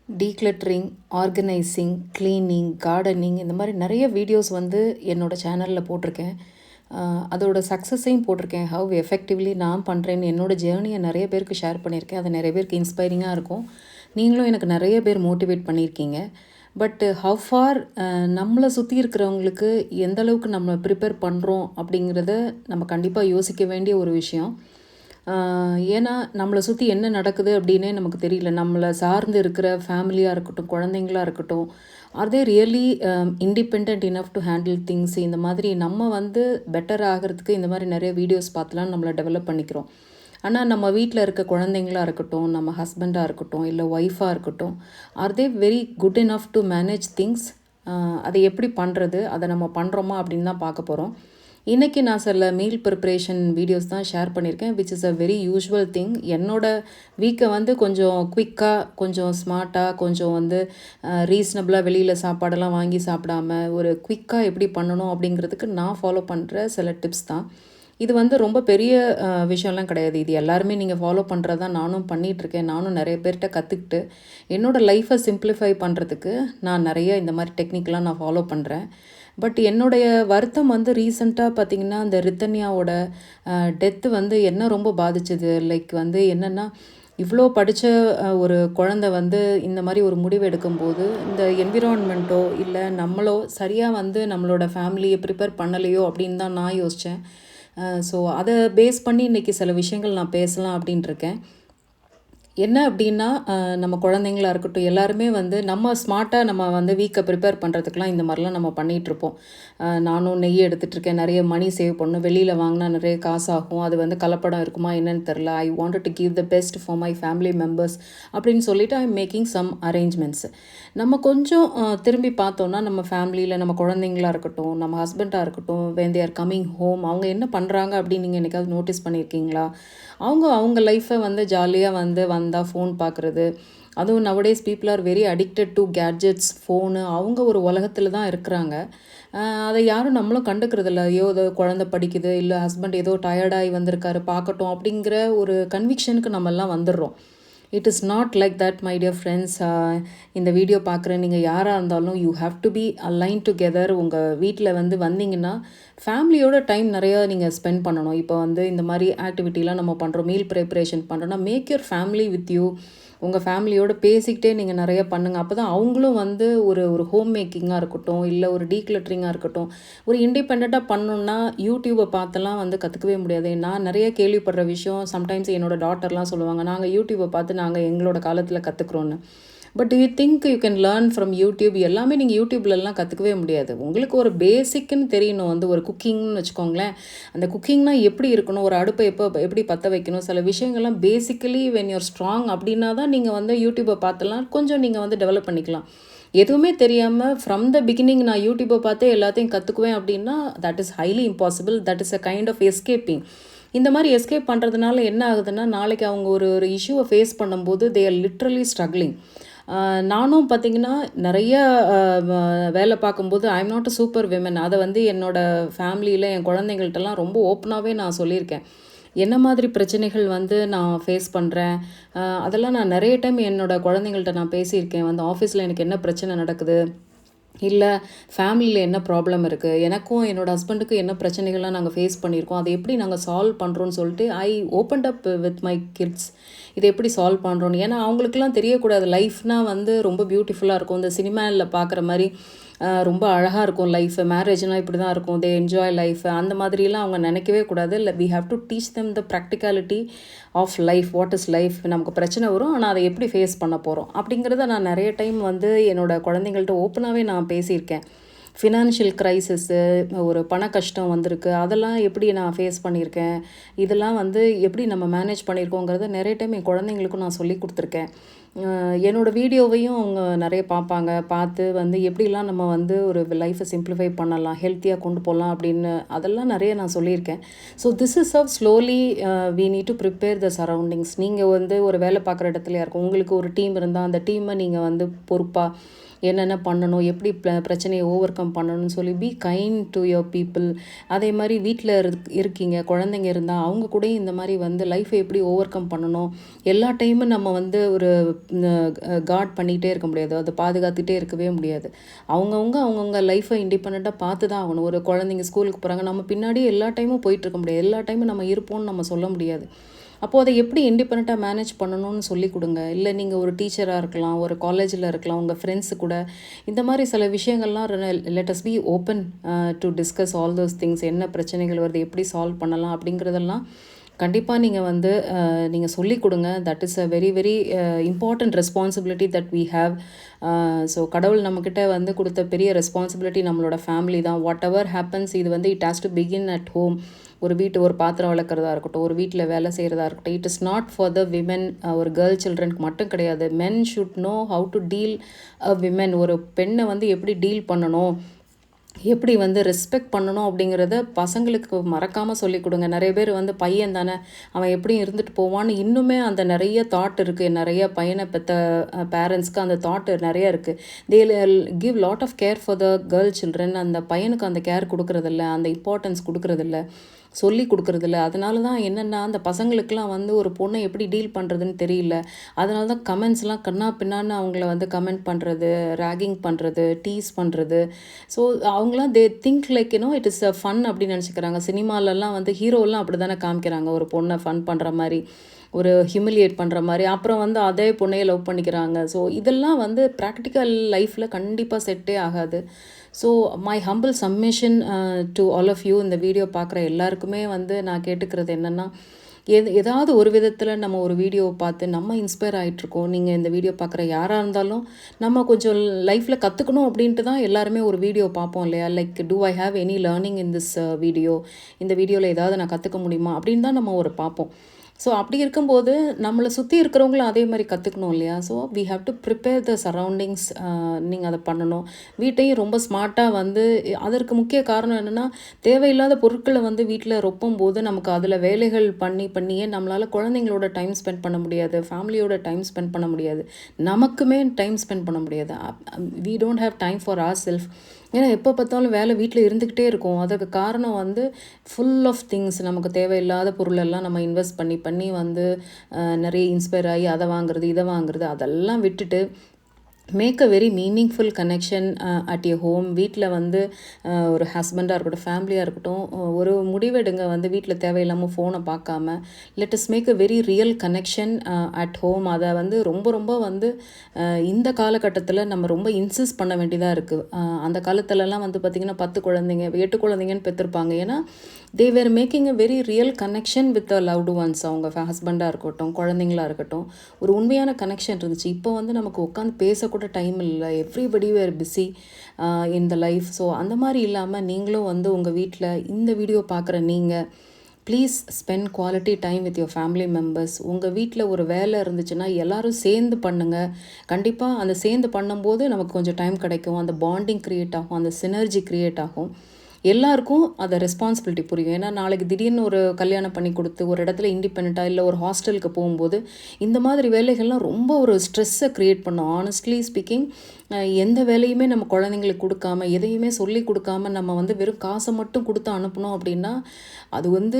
Decluttering, organising, cleaning, gardening இந்த மாதிரி நிறைய வீடியோஸ் வந்து என்னோடய சேனலில் போட்டிருக்கேன். அதோட சக்ஸஸையும் போட்டிருக்கேன். ஹவ் எஃபெக்டிவ்லி நான் பண்ணுறேன்னு என்னோடய ஜேர்னியை நிறைய பேருக்கு ஷேர் பண்ணியிருக்கேன். அது நிறைய பேருக்கு இன்ஸ்பைரிங்காக இருக்கும். நீங்களும் எனக்கு நிறைய பேர் மோட்டிவேட் பண்ணியிருக்கீங்க. பட் ஹவ் ஃபார் நம்மளை சுற்றி இருக்கிறவங்களுக்கு எந்த அளவுக்கு நம்ம ப்ரிப்பேர் பண்ணுறோம் அப்படிங்கிறத நம்ம கண்டிப்பாக யோசிக்க வேண்டிய ஒரு விஷயம். ஏன்னா நம்மளை சுற்றி என்ன நடக்குது அப்படின்னே நமக்கு தெரியல. நம்மளை சார்ந்து இருக்கிற ஃபேமிலியாக இருக்கட்டும், குழந்தைங்களா இருக்கட்டும், are they really independent enough to handle things. இந்த மாதிரி நம்ம வந்து பெட்டர் ஆகிறதுக்கு இந்த மாதிரி நிறைய வீடியோஸ் பார்த்துலாம் நம்மளை டெவலப் பண்ணிக்கிறோம். ஆனால் நம்ம வீட்டில் இருக்க குழந்தைங்களா இருக்கட்டும், நம்ம ஹஸ்பண்டாக இருக்கட்டும், இல்லை ஒய்ஃபாக இருக்கட்டும், are they very good enough to manage things? அதை எப்படி பண்ணுறது, அதை நம்ம பண்ணுறோமா அப்படின்னு தான் பார்க்க போகிறோம். இன்றைக்கி நான் சில மீல் ப்ரிப்ரேஷன் வீடியோஸ் தான் ஷேர் பண்ணியிருக்கேன், which is a very usual thing. என்னோடய வீக்கை வந்து கொஞ்சம் குவிக்காக, கொஞ்சம் ஸ்மார்ட்டாக, கொஞ்சம் வந்து ரீசனபிளாக வெளியில் சாப்பாடெல்லாம் வாங்கி சாப்பிடாமல் ஒரு குவிக்காக எப்படி பண்ணணும் அப்படிங்கிறதுக்கு நான் ஃபாலோ பண்ணுற சில டிப்ஸ் தான். இது வந்து ரொம்ப பெரிய விஷயம்லாம் கிடையாது. இது எல்லாருமே நீங்கள் ஃபாலோ பண்ணுறது தான் நானும் பண்ணிகிட்ருக்கேன். நானும் நிறைய பேர்கிட்ட கற்றுக்கிட்டு என்னோடய லைஃப்பை சிம்பிளிஃபை பண்ணுறதுக்கு நான் நிறைய இந்த மாதிரி டெக்னிக்லாம் நான் ஃபாலோ பண்ணுறேன். பட் என்னுடைய வருத்தம் வந்து ரீசெண்டாக பார்த்திங்கன்னா, அந்த ரித்தன்யாவோட டெத்து வந்து என்ன ரொம்ப பாதிச்சது. லைக் வந்து என்னென்னா, இவ்வளோ படித்த ஒரு குழந்தை வந்து இந்த மாதிரி ஒரு முடிவு எடுக்கும்போது, இந்த என்விரான்மெண்ட்டோ இல்லை நம்மளோ சரியாக வந்து நம்மளோட ஃபேமிலியை ப்ரிப்பேர் பண்ணலையோ அப்படின்னு தான் நான் யோசித்தேன். ஸோ அதை பேஸ் பண்ணி இன்றைக்கி சில விஷயங்கள் நான் பேசலாம் அப்படின்ட்டுருக்கேன். என்ன அப்படின்னா, நம்ம குழந்தைங்களா இருக்கட்டும், எல்லாருமே வந்து நம்ம ஸ்மார்ட்டாக நம்ம வந்து வீக்கை ப்ரிப்பேர் பண்ணுறதுக்கெலாம் இந்த மாதிரிலாம் நம்ம பண்ணிகிட்ருப்போம். நானும் நெய் எடுத்துகிட்ருக்கேன், நிறைய மணி சேவ் பண்ணணும், வெளியில் வாங்கினா நிறைய காசாகும், அது வந்து கலப்படம் இருக்குமா என்னன்னு தெரில, I wanted to give the best for my family members அப்படின்னு சொல்லிவிட்டு I am making some arrangements. நம்ம கொஞ்சம் திரும்பி பார்த்தோன்னா, நம்ம ஃபேமிலியில் நம்ம குழந்தைங்களா இருக்கட்டும், நம்ம ஹஸ்பண்டாக இருக்கட்டும், when they are coming home, அவங்க என்ன பண்ணுறாங்க அப்படின்னு நீங்கள் என்னைக்காவது நோட்டீஸ் பண்ணியிருக்கீங்களா? அவங்க லைஃப்பை வந்து ஜாலியாக வந்தால் ஃபோன் பார்க்குறது. அதுவும் nowadays people are very addicted to gadgets, phone. அவங்க ஒரு உலகத்தில் தான் இருக்கிறாங்க. அதை யாரும் நம்மளும் கண்டுக்கிறதில்ல. ஐயோ ஏதோ குழந்தை படிக்குது, இல்லை ஹஸ்பண்ட் ஏதோ டயர்டாகி வந்திருக்காரு பார்க்கட்டும் அப்படிங்கிற ஒரு கன்விக்ஷனுக்கு நம்மெல்லாம் வந்துடுறோம். It is not like that my dear friends. இந்த வீடியோ பார்க்குற நீங்கள் யாராக இருந்தாலும் you have to be align together. உங்கள் வீட்டில் வந்து வந்தீங்கன்னா ஃபேமிலியோட டைம் நிறையா நீங்கள் ஸ்பெண்ட் பண்ணணும். இப்போ வந்து இந்த மாதிரி ஆக்டிவிட்டிலாம் நம்ம பண்ணுறோம், மீல் ப்ரிப்ரேஷன் பண்ணுறோன்னா make your family with you. உங்கள் ஃபேமிலியோடு பேசிக்கிட்டே நீங்கள் நிறைய பண்ணுங்கள். அப்போ தான் அவங்களும் வந்து ஒரு ஹோம் மேக்கிங்காக இருக்கட்டும், இல்லை ஒரு டீக்ளட்டரிங்காக இருக்கட்டும், ஒரு இண்டிபெண்ட்டாக பண்ணணுன்னா யூடியூப்பை பார்த்தெல்லாம் வந்து கற்றுக்கவே முடியாது. நான் நிறைய கேள்விப்படுற விஷயம், சம்டைம்ஸ் என்னோடய டாட்டர்லாம் சொல்லுவாங்க, நாங்கள் யூடியூப்பை பார்த்து நாங்கள் எங்களோட காலத்தில் கற்றுக்குறோன்னு. But you think you can learn from YouTube? எல்லாமே நீங்கள் யூடியூப்லலாம் கற்றுக்கவே முடியாது. உங்களுக்கு ஒரு பேசிக்குன்னு தெரியணும். வந்து ஒரு குக்கிங்னு வச்சுக்கோங்களேன். அந்த குக்கிங்னா எப்படி இருக்கணும், ஒரு அடுப்பை எப்படி பற்ற வைக்கணும், சில விஷயங்கள்லாம் பேசிக்கலி வென் யூர் ஸ்ட்ராங் அப்படின்னா தான் நீங்கள் வந்து யூடியூப்பை பார்த்தலாம் கொஞ்சம் நீங்கள் வந்து டெவலப் பண்ணிக்கலாம். எதுவுமே தெரியாமல் ஃப்ரம் த பிகினிங் நான் யூடியூப்பை பார்த்தே எல்லாத்தையும் கற்றுக்குவேன் அப்படின்னா that is highly impossible. That is a kind of escaping. இந்த மாதிரி எஸ்கேப் பண்ணுறதுனால என்ன ஆகுதுன்னா, நாளைக்கு அவங்க ஒரு இஷ்யூவை ஃபேஸ் பண்ணும்போது தே ஆர் லிட்ரலி ஸ்ட்ரகிளிங். நானும் பார்த்திங்கன்னா நிறைய வேலை பார்க்கும்போது I am not a super women. அதை வந்து என்னோடய ஃபேமிலியில் என் குழந்தைங்கள்ட்டலாம் ரொம்ப ஓப்பனாகவே நான் சொல்லியிருக்கேன். என்ன மாதிரி பிரச்சனைகள் வந்து நான் ஃபேஸ் பண்ணுறேன், அதெல்லாம் நான் நிறைய டைம் என்னோடய குழந்தைங்கள்ட்ட நான் பேசியிருக்கேன். வந்து ஆஃபீஸில் எனக்கு என்ன பிரச்சனை நடக்குது, இல்லை ஃபேமிலியில் என்ன ப்ராப்ளம் இருக்குது, எனக்கும் என்னோடய ஹஸ்பண்டுக்கும் என்ன பிரச்சனைகள்லாம் நாங்கள் ஃபேஸ் பண்ணியிருக்கோம், அதை எப்படி நாங்கள் சால்வ் பண்ணுறோன்னு சொல்லிட்டு I opened up with my kids. இதை எப்படி சால்வ் பண்ணுறோன்னு. ஏன்னா அவங்களுக்குலாம் தெரியக்கூடாது லைஃப்னால் வந்து ரொம்ப பியூட்டிஃபுல்லாக இருக்கும். இந்த சினிமாவில் பார்க்குற மாதிரி ரொம்ப அழகாக இருக்கும் லைஃப், மேரேஜ்னால் இப்படி தான் இருக்கும், தே என்ஜாய் லைஃப், அந்த மாதிரிலாம் அவங்க நினைக்கவே கூடாது. இல்லை, we have to teach them the practicality of life. What is life? நமக்கு பிரச்சனை வரும், ஆனால் அதை எப்படி ஃபேஸ் பண்ண போகிறோம் அப்படிங்கிறத நான் நிறைய டைம் வந்து என்னோடய குழந்தைங்கள்ட்ட ஓப்பனாகவே நான் பேசியிருக்கேன். ஃபினான்ஷியல் க்ரைசிஸ்ஸு, ஒரு பண கஷ்டம் வந்திருக்கு, அதெல்லாம் எப்படி நான் ஃபேஸ் பண்ணியிருக்கேன், இதெல்லாம் வந்து எப்படி நம்ம மேனேஜ் பண்ணியிருக்கோங்கிறத நிறைய டைம் என் குழந்தைங்களுக்கும் நான் சொல்லி கொடுத்துருக்கேன். என்னோடய வீடியோவையும் அவங்க நிறைய பார்ப்பாங்க. பார்த்து வந்து எப்படிலாம் நம்ம வந்து ஒரு லைஃப்பை சிம்பிளிஃபை பண்ணலாம், ஹெல்த்தியாக கொண்டு போகலாம் அப்படின்னு அதெல்லாம் நிறைய நான் சொல்லியிருக்கேன். So this is of slowly we need to prepare the surroundings. நீங்கள் வந்து ஒரு வேலை பார்க்குற இடத்துலையா இருக்கும், உங்களுக்கு ஒரு டீம் இருந்தால் அந்த டீமை நீங்கள் வந்து பொறுப்பாக என்னென்ன பண்ணணும், எப்படி பிரச்சனையை ஓவர் கம் பண்ணணும்னு சொல்லி be kind to your people. அதே மாதிரி வீட்டில் இருக்கீங்க, குழந்தைங்க இருந்தால் அவங்க கூடயும் இந்த மாதிரி வந்து லைஃப்பை எப்படி ஓவர் கம் பண்ணணும். எல்லா டைமும் நம்ம வந்து ஒரு காட் பண்ணிகிட்டே இருக்க முடியாது, அதை பாதுகாத்துகிட்டே இருக்கவே முடியாது. அவங்கவுங்க லைஃப்பை இண்டிபெண்ட்டாக பார்த்து தான் ஆகணும். ஒரு குழந்தைங்க ஸ்கூலுக்கு போகிறாங்க, நம்ம பின்னாடி எல்லா டைமும் போயிட்டுருக்க முடியாது, எல்லா டைமும் நம்ம இருப்போம்னு நம்ம சொல்ல முடியாது. அப்போது அதை எப்படி இண்டிபெண்ட்டாக மேனேஜ் பண்ணணும்னு சொல்லி கொடுங்க. இல்லை நீங்கள் ஒரு டீச்சராக இருக்கலாம், ஒரு காலேஜில் இருக்கலாம், உங்கள் ஃப்ரெண்ட்ஸு கூட இந்த மாதிரி சில விஷயங்கள்லாம் let us be open to discuss all those things. என்ன பிரச்சனைகள் வருது, எப்படி சால்வ் பண்ணலாம் அப்படிங்கிறதெல்லாம் கண்டிப்பாக நீங்கள் வந்து நீங்கள் சொல்லிக் கொடுங்க. That is a very very important responsibility that we have. So கடவுள் நம்மக்கிட்ட வந்து கொடுத்த பெரிய ரெஸ்பான்சிபிலிட்டி நம்மளோட ஃபேமிலி தான். வாட் எவர் ஹேப்பன்ஸ், இது வந்து it has to begin at home. ஒரு பாத்திரம் வளர்க்குறதா இருக்கட்டும், ஒரு வீட்டில் வேலை செய்கிறதா இருக்கட்டும், it is not for the women. ஒரு கேர்ள் சில்ட்ரனுக்கு மட்டும் கிடையாது. மென் should know how to deal a women. ஒரு பெண்ணை வந்து எப்படி டீல் பண்ணணும், எப்படி வந்து ரெஸ்பெக்ட் பண்ணணும் அப்படிங்கிறத பசங்களுக்கு மறக்காமல் சொல்லிக் கொடுங்க. நிறைய பேர் வந்து பையன் தானே, அவன் எப்படியும் இருந்துட்டு போவான்னு இன்னுமே அந்த நிறைய தாட் இருக்குது. நிறைய பையனை பெற்ற பேரண்ட்ஸ்க்கு அந்த தாட் நிறைய இருக்குது. They give lot of care for the girl children. அந்த பையனுக்கு அந்த கேர் கொடுக்குறதில்ல, அந்த இம்பார்ட்டன்ஸ் கொடுக்குறதில்ல, சொல்லி கொடுக்குறதில்ல. அதனால தான் என்னென்னா அந்த பசங்களுக்கெலாம் வந்து ஒரு பொண்ணை எப்படி டீல் பண்ணுறதுன்னு தெரியல. அதனால தான் கமெண்ட்ஸ்லாம் கண்ணா பின்னான்னு அவங்கள வந்து கமெண்ட் பண்ணுறது, ரேகிங் பண்ணுறது, டீஸ் பண்ணுறது. ஸோ அவங்களாம் they think like it is a fun அப்படின்னு நினச்சிக்கிறாங்க. சினிமாலெல்லாம் வந்து ஹீரோலாம் அப்படி தானே காமிக்கிறாங்க, ஒரு பொண்ணை ஃபன் பண்ணுற மாதிரி, ஒரு ஹியூமிலியேட் பண்ணுற மாதிரி. அப்புறம் வந்து அதே பொண்ணையை லவ் பண்ணிக்கிறாங்க. ஸோ இதெல்லாம் வந்து ப்ராக்டிக்கல் லைஃப்பில் கண்டிப்பாக செட்டே ஆகாது. So my humble submission to all of you. இந்த வீடியோ பார்க்குற எல்லாருக்குமே வந்து நான் கேட்டுக்கிறது என்னென்னா, ஏதாவது ஒரு விதத்தில் நம்ம ஒரு வீடியோவை பார்த்து நம்ம இன்ஸ்பயர் ஆகிட்ருக்கோம். நீங்கள் இந்த வீடியோ பார்க்குற யாராக இருந்தாலும் நம்ம கொஞ்சம் லைஃப்பில் கற்றுக்கணும் அப்படின்ட்டு தான் எல்லாருமே ஒரு வீடியோ பார்ப்போம் இல்லையா. Like do I have any learning in this video, இந்த வீடியோவில் ஏதாவது நான் கற்றுக்க முடியுமா அப்படின்னு தான் நம்ம ஒரு பார்ப்போம். ஸோ அப்படி இருக்கும்போது நம்மளை சுற்றி இருக்கிறவங்களும் அதே மாதிரி கற்றுக்கணும் இல்லையா. So we have to prepare the surroundings. நீங்கள் அதை பண்ணணும். வீட்டையும் ரொம்ப ஸ்மார்ட்டாக வந்து அதற்கு முக்கிய காரணம் என்னென்னா, தேவையில்லாத பொருட்களை வந்து வீட்டில் ரொப்பும் போது நமக்கு அதில் வேலைகள் பண்ணியே நம்மளால் குழந்தைங்களோட டைம் ஸ்பெண்ட் பண்ண முடியாது, ஃபேமிலியோட டைம் ஸ்பெண்ட் பண்ண முடியாது, நமக்குமே டைம் ஸ்பெண்ட் பண்ண முடியாது. We don't have time for our self. ஏன்னா எப்போ பார்த்தாலும் வேலை வீட்டில் இருந்துக்கிட்டே இருக்கும். அதுக்கு காரணம் வந்து ஃபுல் ஆஃப் திங்ஸ். நமக்கு தேவையில்லாத பொருளெல்லாம் நம்ம இன்வெஸ்ட் பண்ணி வந்து நிறைய இன்ஸ்பயர் ஆகி அதை வாங்குறது இதை வாங்குறது அதெல்லாம் விட்டுட்டு make a very meaningful connection at your home. வீட்டில் வந்து ஒரு ஹஸ்பண்டாக இருக்கட்டும், ஃபேமிலியாக இருக்கட்டும், ஒரு முடிவெடுங்க. வந்து வீட்டில் தேவையில்லாமல் ஃபோனை பார்க்காம let us make a very real connection at home. அதை வந்து ரொம்ப வந்து இந்த காலகட்டத்தில் நம்ம ரொம்ப இன்சிஸ்ட் பண்ண வேண்டியதாக இருக்குது. அந்த காலத்துலலாம் வந்து பார்த்திங்கன்னா 10 குழந்தைங்க 8 குழந்தைங்கன்னு பெற்றிருப்பாங்க. ஏன்னா they were making a very real connection with a loved ones. அவங்க ஹஸ்பண்டாக இருக்கட்டும், குழந்தைங்களாக இருக்கட்டும், ஒரு உண்மையான கனெக்ஷன் இருந்துச்சு. இப்போ வந்து நமக்கு உட்காந்து பேசக்கூட டைம் இல்லை. Everybody where busy in the life. So அந்த மாதிரி இல்லாமல் நீங்களும் வந்து உங்கள் வீட்டில் இந்த வீடியோ பார்க்குற நீங்கள் please spend quality time with your family members. உங்கள் வீட்டில் ஒரு வேலை இருந்துச்சுன்னா எல்லோரும் சேர்ந்து பண்ணுங்கள். கண்டிப்பாக அந்த சேர்ந்து பண்ணும்போது நமக்கு கொஞ்சம் டைம் கிடைக்கும். அந்த பாண்டிங் க்ரியேட் ஆகும், அந்த சினர்ஜி க்ரியேட் ஆகும். எல்லாருக்கும் அதை ரெஸ்பான்சிபிலிட்டி புரியும். ஏன்னா நாளைக்கு திடீர்னு ஒரு கல்யாணம் பண்ணி கொடுத்து ஒரு இடத்துல இண்டிபெண்ட்டாக இல்லை ஒரு ஹாஸ்டலுக்கு போகும்போது இந்த மாதிரி வேலைகள்லாம் ரொம்ப ஒரு ஸ்ட்ரெஸ்ஸை க்ரியேட் பண்ணும். ஆனஸ்ட்லி ஸ்பீக்கிங், எந்த வேலையுமே நம்ம குழந்தைங்களுக்கு கொடுக்காம, எதையுமே சொல்லி கொடுக்காம நம்ம வந்து வெறும் காசை மட்டும் கொடுத்து அனுப்பணும் அப்படின்னா அது வந்து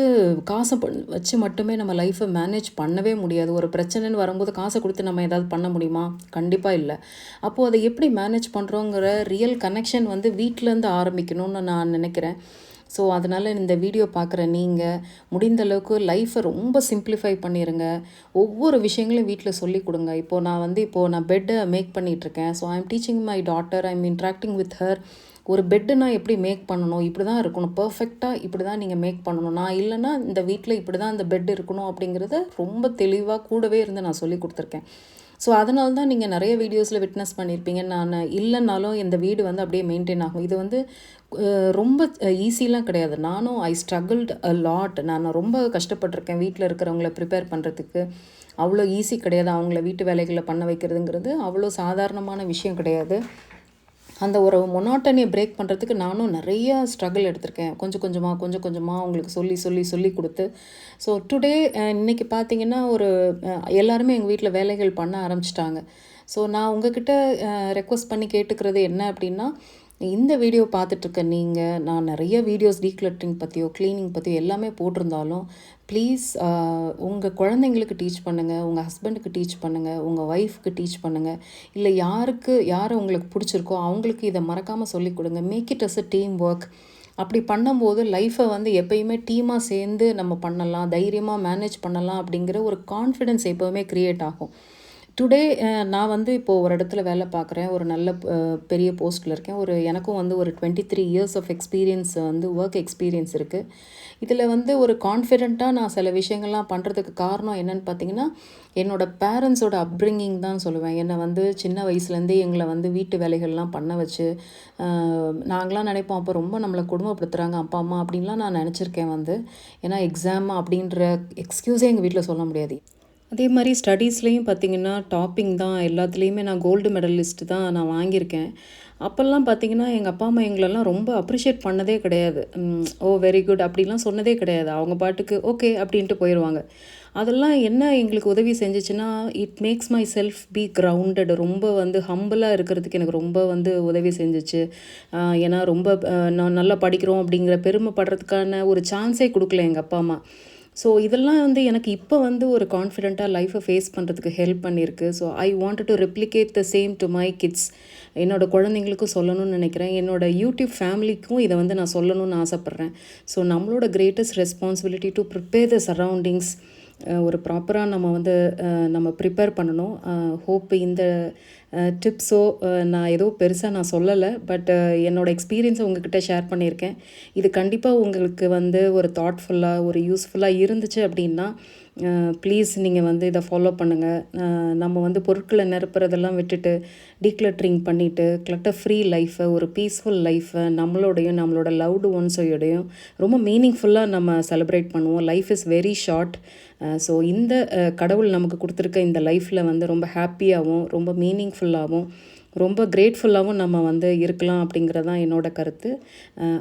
காசை வச்சு மட்டுமே நம்ம லைஃப்பை மேனேஜ் பண்ணவே முடியாது. ஒரு பிரச்சனைன்னு வரும்போது காசை கொடுத்து நம்ம ஏதாவது பண்ண முடியுமா? கண்டிப்பாக இல்லை. அப்போது அதை எப்படி மேனேஜ் பண்ணுறோங்கிற ரியல் கனெக்ஷன் வந்து வீட்டிலேருந்து ஆரம்பிக்கணும்னு நான் நினைக்கிறேன். ஸோ அதனால் இந்த வீடியோ பார்க்குற நீங்கள் முடிந்த அளவுக்கு லைஃப்பை ரொம்ப சிம்பிளிஃபை பண்ணிடுங்க. ஒவ்வொரு விஷயங்களையும் வீட்டில் சொல்லி கொடுங்க. இப்போது நான் பெட்டை மேக் பண்ணிகிட்ருக்கேன். So I am teaching my daughter, I am interacting with her. ஒரு பெட்டுனா எப்படி மேக் பண்ணணும், இப்படி தான் இருக்கணும், பர்ஃபெக்டாக இப்படி தான் நீங்கள் மேக் பண்ணணும், நான் இல்லைன்னா இந்த வீட்டில் இப்படி தான் இந்த பெட் இருக்கணும் அப்படிங்கிறத ரொம்ப தெளிவாக கூடவே இருந்து நான் சொல்லி கொடுத்துருக்கேன். ஸோ அதனால தான் நீங்கள் நிறைய வீடியோஸில் விட்னஸ் பண்ணியிருப்பீங்க. நான் இல்லைனாலும் இந்த வீடு வந்து அப்படியே மெயின்டைன் ஆகும். இது வந்து ரொம்ப ஈஸிலாம் கிடையாது. நானும் ஐ ஸ்ட்ரகிள்ட் அ லாட். நான் ரொம்ப கஷ்டப்பட்டிருக்கேன் வீட்டில் இருக்கிறவங்கள ப்ரிப்பேர் பண்ணுறதுக்கு. அவ்வளோ ஈஸி கிடையாது. அவங்கள வீட்டு வேலைகளை பண்ண வைக்கிறதுங்கிறது அவ்வளோ சாதாரணமான விஷயம் கிடையாது. அந்த ஒரு மொனாட்டனியை பிரேக் பண்ணுறதுக்கு நானும் நிறைய ஸ்ட்ரகிள் எடுத்திருக்கேன். கொஞ்சம் கொஞ்சமாக அவங்களுக்கு சொல்லி கொடுத்து. ஸோ டுடே இன்றைக்கி பார்த்திங்கன்னா எல்லாருமே எங்கள் வீட்டில் வேலைகள் பண்ண ஆரம்பிச்சிட்டாங்க. ஸோ நான் உங்ககிட்ட ரெக்வஸ்ட் பண்ணி கேட்டுக்கிறது என்ன அப்படின்னா, இந்த வீடியோ பார்த்துட்ருக்க நீங்கள், நான் நிறைய வீடியோஸ் டீக்ளட்டரிங் பற்றியோ க்ளீனிங் பற்றியோ எல்லாமே போட்டிருந்தாலும் ப்ளீஸ் உங்கள் குழந்தைங்களுக்கு டீச் பண்ணுங்கள், உங்கள் ஹஸ்பண்டுக்கு டீச் பண்ணுங்கள், உங்கள் ஒய்ஃப்க்கு டீச் பண்ணுங்கள், இல்லை யாரை உங்களுக்கு பிடிச்சிருக்கோ அவங்களுக்கு இதை மறக்காமல் சொல்லிக் கொடுங்க. Make it as a team work. அப்படி பண்ணும்போது லைஃப்பை வந்து எப்பயுமே டீமாக சேர்ந்து நம்ம பண்ணலாம், தைரியமாக மேனேஜ் பண்ணலாம் அப்படிங்கிற ஒரு கான்ஃபிடென்ஸ் எப்போவுமே க்ரியேட் ஆகும். டுடே நான் வந்து இப்போது ஒரு இடத்துல வேலை பார்க்குறேன், ஒரு நல்ல பெரிய போஸ்ட்டில் இருக்கேன். எனக்கும் வந்து ஒரு 23 இயர்ஸ் ஆஃப் எக்ஸ்பீரியன்ஸ் வந்து ஒர்க் எக்ஸ்பீரியன்ஸ் இருக்குது. இதில் வந்து ஒரு கான்ஃபிடெண்ட்டாக நான் சில விஷயங்கள்லாம் பண்ணுறதுக்கு காரணம் என்னென்னு பார்த்தீங்கன்னா, என்னோடய பேரண்ட்ஸோட அப்ரிங்கிங் தான் சொல்லுவேன். என்னை வந்து சின்ன வயசுலேருந்தே எங்களை வந்து வீட்டு வேலைகள்லாம் பண்ண வச்சு, நாங்களாம் நினைப்போம் அப்போ ரொம்ப நம்மளை கொடுமைப்படுத்துகிறாங்க அப்பா அம்மா அப்படின்லாம் நான் நினச்சிருக்கேன் வந்து. ஏன்னா எக்ஸாம் அப்படின்ற எக்ஸ்கியூஸே எங்கள் வீட்டில் சொல்ல முடியாது. அதே மாதிரி ஸ்டடீஸ்லேயும் பார்த்திங்கன்னா டாப்பிங் தான், எல்லாத்துலேயுமே நான் கோல்டு மெடலிஸ்ட் தான் நான் வாங்கியிருக்கேன். அப்போல்லாம் பார்த்திங்கன்னா எங்கள் அப்பா அம்மா எங்களெல்லாம் ரொம்ப அப்ரிஷியேட் பண்ணதே கிடையாது. ஓ வெரி குட் அப்படிலாம் சொன்னதே கிடையாது. அவங்க பாட்டுக்கு ஓகே அப்படின்ட்டு போயிடுவாங்க. அதெல்லாம் என்ன எங்களுக்கு உதவி செஞ்சிச்சுன்னா, it makes myself be grounded. ரொம்ப வந்து ஹம்பிளாக இருக்கிறதுக்கு எனக்கு ரொம்ப வந்து உதவி செஞ்சிச்சு. ஏன்னா ரொம்ப நான் நல்லா படிக்கிறோம் அப்படிங்கிற பெருமைப்படுறதுக்கான ஒரு சான்ஸே கொடுக்கல எங்கள் அப்பா அம்மா. ஸோ இதெல்லாம் வந்து எனக்கு இப்போ வந்து ஒரு கான்ஃபிடெண்ட்டாக லைஃப்பை ஃபேஸ் பண்ணுறதுக்கு ஹெல்ப் பண்ணியிருக்கு. So I wanted to replicate the same to my kids. என்னோடய குழந்தைங்களுக்கும் சொல்லணும்னு நினைக்கிறேன். என்னோடய யூடியூப் ஃபேமிலிக்கும் இதை வந்து நான் சொல்லணும்னு ஆசைப்பட்றேன். ஸோ நம்மளோட greatest responsibility to prepare the surroundings. ஒரு ப்ராப்பராக நம்ம வந்து நம்ம ப்ரிப்பேர் பண்ணணும். ஹோப் இந்த டிப்ஸோ நான் ஏதோ பெருசாக நான் சொல்லலை, பட் என்னோடய எக்ஸ்பீரியன்ஸை உங்ககிட்ட ஷேர் பண்ணியிருக்கேன். இது கண்டிப்பாக உங்களுக்கு வந்து ஒரு தாட்ஃபுல்லாக ஒரு யூஸ்ஃபுல்லாக இருந்துச்சு அப்படின்னா ப்ளீஸ் நீங்கள் வந்து இதை ஃபாலோ பண்ணுங்கள். நம்ம வந்து பொருட்களை நிரப்புறதெல்லாம் விட்டுட்டு டீக்ளட்டரிங் பண்ணிவிட்டு கிளட்டர் ஃப்ரீ லைஃப்பை, ஒரு பீஸ்ஃபுல் லைஃப்பை நம்மளோடையும் நம்மளோட லவ்டு ஒன்ஸோடையும் ரொம்ப மீனிங்ஃபுல்லாக நம்ம செலிப்ரேட் பண்ணுவோம். Life is very short. So இந்த கடவுள் நமக்கு கொடுத்துருக்க இந்த லைஃப்பில் வந்து ரொம்ப ஹாப்பியாகவும் ரொம்ப மீனிங்ஃபுல்லாகவும் ரொம்ப கிரேட்ஃபுல்லாகவும் நம்ம வந்து இருக்கலாம் அப்படிங்கிறது தான் என்னோட கருத்து.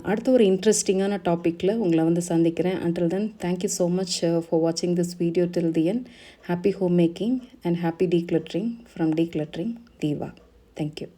அடுத்து ஒரு இன்ட்ரெஸ்டிங்கான டாப்பிக்கில் உங்களை வந்து சந்திக்கிறேன். Until then thank you so much for வாட்சிங் this video till the end. Happy home making and happy decluttering from Decluttering Diva. Thank you.